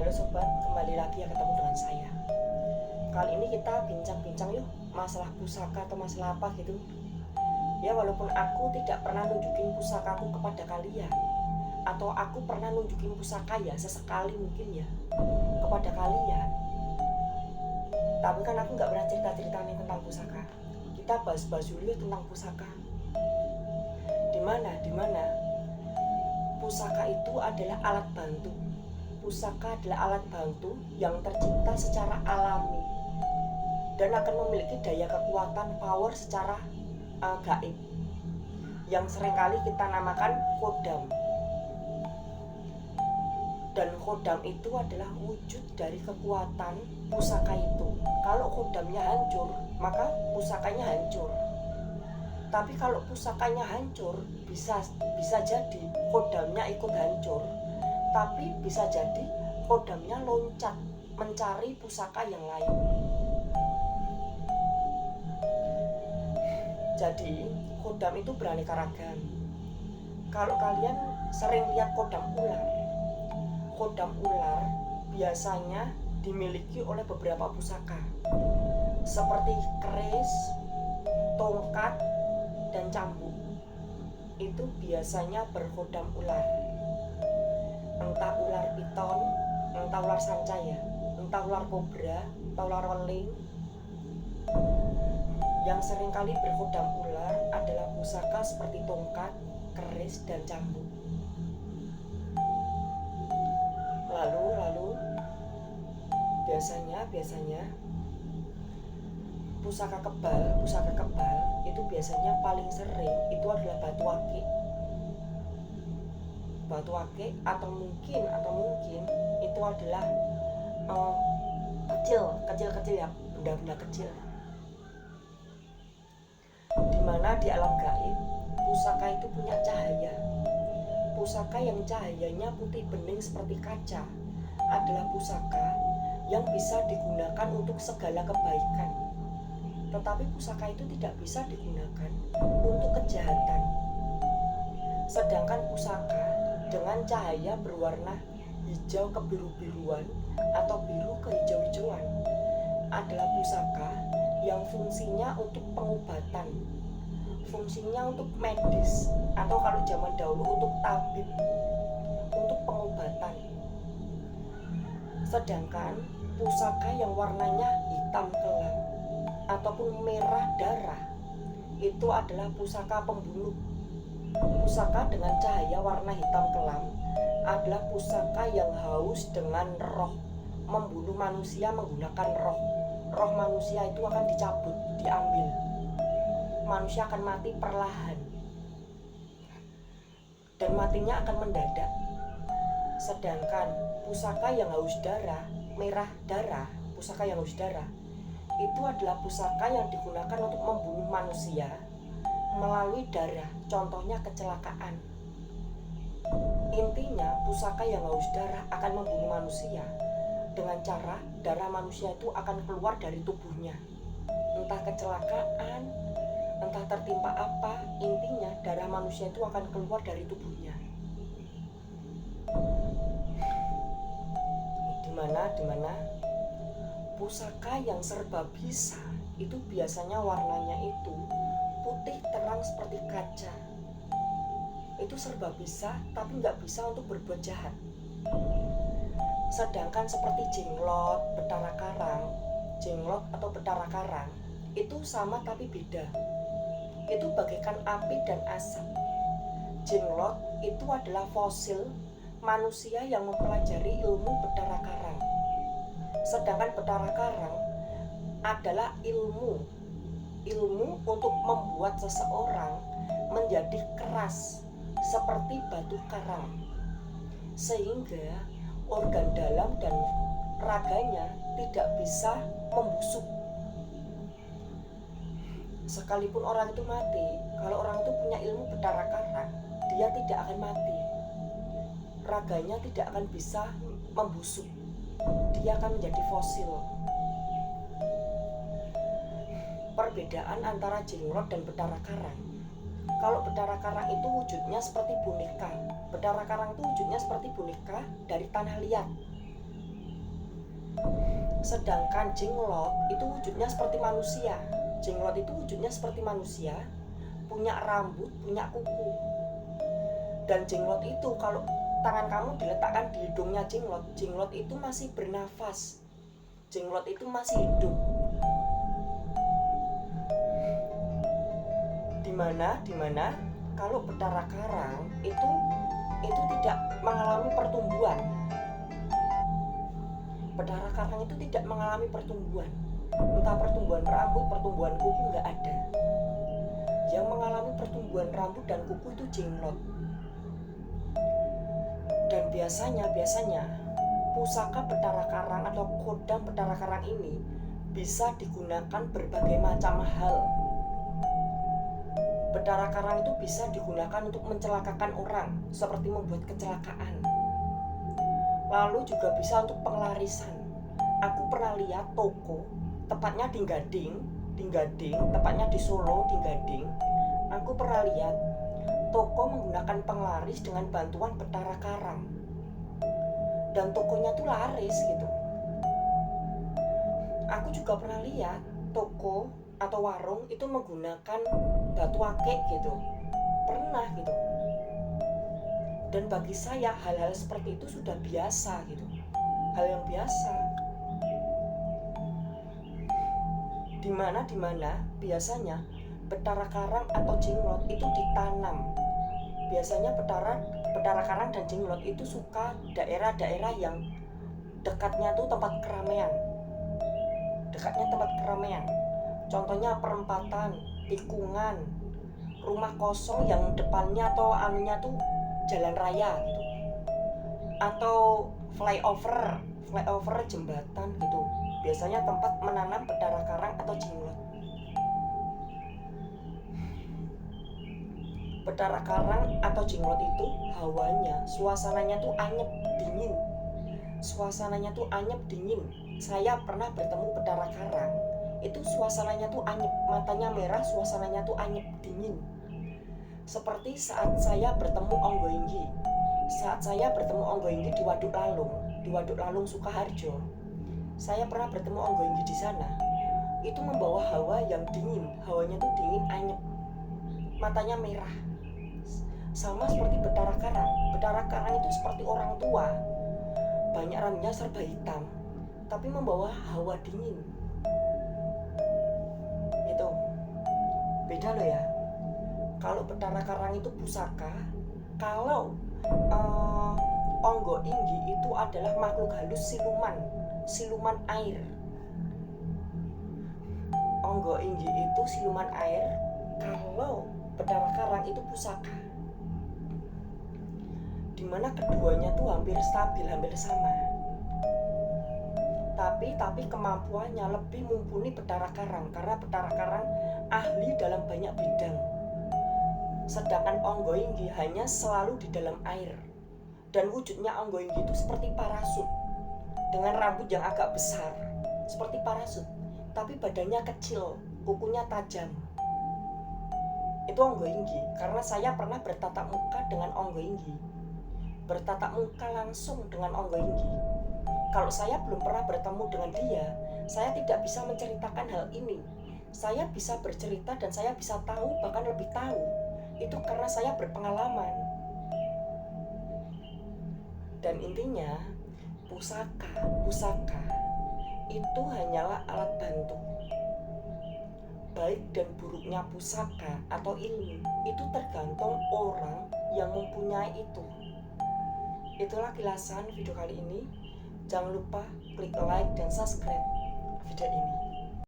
Halo sobat, kembali lagi ya ketemu dengan saya. Kali ini kita bincang-bincang yuk masalah pusaka atau masalah apa gitu. Ya walaupun aku tidak pernah nunjukin pusakaku kepada kalian, atau aku pernah nunjukin pusaka ya sesekali mungkin ya kepada kalian, tapi kan aku nggak pernah cerita-cerita nih tentang pusaka. Kita bahas-bahas dulu yuk tentang pusaka. Dimana pusaka itu adalah alat bantu. Pusaka adalah alat bantu yang tercipta secara alami dan akan memiliki daya kekuatan power secara gaib yang seringkali kita namakan kodam. Dan kodam itu adalah wujud dari kekuatan pusaka itu. Kalau kodamnya hancur, maka pusakanya hancur. Tapi kalau pusakanya hancur, bisa jadi kodamnya ikut hancur. Tapi bisa jadi kodamnya loncat mencari pusaka yang lain. Jadi kodam itu beraneka ragam. Kalau kalian sering lihat kodam ular biasanya dimiliki oleh beberapa pusaka seperti keris, tongkat, dan cambuk. Itu biasanya berkodam ular. Entah ular piton, entah ular sanca ya, entah ular kobra, entah ular weling. Yang seringkali berkodam ular adalah pusaka seperti tongkat, keris, dan cambuk. Lalu biasanya pusaka kebal itu biasanya paling sering itu adalah batu akik atau mungkin itu adalah kecil ya, benda-benda kecil. Dimana di alam gaib pusaka itu punya cahaya. Pusaka yang cahayanya putih bening seperti kaca adalah pusaka yang bisa digunakan untuk segala kebaikan. Tetapi pusaka itu tidak bisa digunakan untuk kejahatan. Sedangkan pusaka dengan cahaya berwarna hijau kebiru-biruan atau biru kehijau-hijauan adalah pusaka yang fungsinya untuk pengobatan, fungsinya untuk medis, atau kalau zaman dahulu untuk tabib, untuk pengobatan. Sedangkan pusaka yang warnanya hitam kelam ataupun merah darah itu adalah pusaka pembunuh. Pusaka dengan cahaya warna hitam kelam adalah pusaka yang haus dengan roh, membunuh manusia menggunakan roh. Roh manusia itu akan dicabut, diambil. Manusia akan mati perlahan dan matinya akan mendadak. Sedangkan pusaka yang haus darah, merah darah, pusaka yang haus darah itu adalah pusaka yang digunakan untuk membunuh manusia melalui darah, contohnya kecelakaan. Intinya pusaka yang haus darah akan membunuh manusia dengan cara darah manusia itu akan keluar dari tubuhnya. Entah kecelakaan, entah tertimpa apa, intinya darah manusia itu akan keluar dari tubuhnya. Dimana pusaka yang serba bisa itu biasanya warnanya itu putih terang seperti kaca. Itu serba bisa tapi nggak bisa untuk berbuat jahat. Sedangkan seperti jenglot atau betara karang itu sama tapi beda. Itu bagaikan api dan asap. Jenglot itu adalah fosil manusia yang mempelajari ilmu betara karang. Sedangkan betara karang adalah ilmu untuk membuat seseorang menjadi keras seperti batu karang, sehingga organ dalam dan raganya tidak bisa membusuk. Sekalipun orang itu mati, kalau orang itu punya ilmu betara karang, dia tidak akan mati. Raganya tidak akan bisa membusuk. Dia akan menjadi fosil. Perbedaan antara jenglot dan betara karang. Kalau betara karang itu wujudnya seperti boneka. Betara karang itu wujudnya seperti boneka dari tanah liat. Sedangkan jenglot itu wujudnya seperti manusia. Jenglot itu wujudnya seperti manusia, punya rambut, punya kuku. Dan jenglot itu kalau tangan kamu diletakkan di hidungnya jenglot, jenglot itu masih bernafas. Jenglot itu masih hidup. Dimana kalau Betara Karang itu tidak mengalami pertumbuhan. Betara Karang itu tidak mengalami pertumbuhan. Entah pertumbuhan rambut, pertumbuhan kuku, nggak ada. Yang mengalami pertumbuhan rambut dan kuku itu jenglot. Dan biasanya pusaka Betara Karang atau kodam Betara Karang ini bisa digunakan berbagai macam hal. Betara Karang itu bisa digunakan untuk mencelakakan orang, seperti membuat kecelakaan. Lalu juga bisa untuk pengelarisan. Aku pernah lihat toko, tepatnya di Gading, tepatnya di Solo, di Gading. Aku pernah lihat toko menggunakan penglaris dengan bantuan Betara Karang. Dan tokonya tuh laris gitu. Aku juga pernah lihat toko atau warung itu menggunakan batu akik gitu, pernah gitu. Dan bagi saya hal-hal seperti itu sudah biasa gitu, hal yang biasa. Dimana biasanya Betara Karang atau jenglot itu ditanam. Biasanya Betara Karang dan jenglot itu suka daerah-daerah yang dekatnya tuh tempat keramaian. Contohnya perempatan, tikungan, rumah kosong yang depannya atau anunya tuh jalan raya gitu. Atau flyover jembatan gitu. Biasanya tempat menanam Betara Karang atau jenglot. Betara Karang atau jenglot itu hawanya, suasananya tuh anyep, dingin. Saya pernah bertemu Betara Karang, itu suasananya tuh anyep, matanya merah, suasananya tuh anyep, dingin. Seperti saat saya bertemu Onggoinggi. Di Waduk Lalung Sukaharjo. Saya pernah bertemu Onggoinggi di sana. Itu membawa hawa yang dingin, hawanya tuh dingin, anyep, matanya merah. Sama seperti Betara Karang. Betara Karang itu seperti orang tua, banyak rambutnya serba hitam, tapi membawa hawa dingin. Itu beda loh ya. Kalau Betara Karang itu pusaka, kalau Onggoinggi itu adalah makhluk halus, siluman air. Onggoinggi itu siluman air, kalau Betara Karang itu pusaka. Dimana keduanya tuh hampir stabil, hampir sama. Tapi kemampuannya lebih mumpuni Betara Karang, karena Betara Karang ahli dalam banyak bidang. Sedangkan Onggoinggi hanya selalu di dalam air. Dan wujudnya Onggoinggi itu seperti parasut, dengan rambut yang agak besar, seperti parasut, tapi badannya kecil, kukunya tajam. Itu Onggoinggi, karena saya pernah bertatap muka dengan Onggoinggi. Bertatap muka langsung dengan Onggoinggi. Kalau saya belum pernah bertemu dengan dia, saya tidak bisa menceritakan hal ini. Saya bisa bercerita dan saya bisa tahu, bahkan lebih tahu. Itu karena saya berpengalaman. Dan intinya, pusaka itu hanyalah alat bantu. Baik dan buruknya pusaka atau ilmu itu tergantung orang yang mempunyai itu. Itulah kilasan video kali ini. Jangan lupa klik like dan subscribe video ini.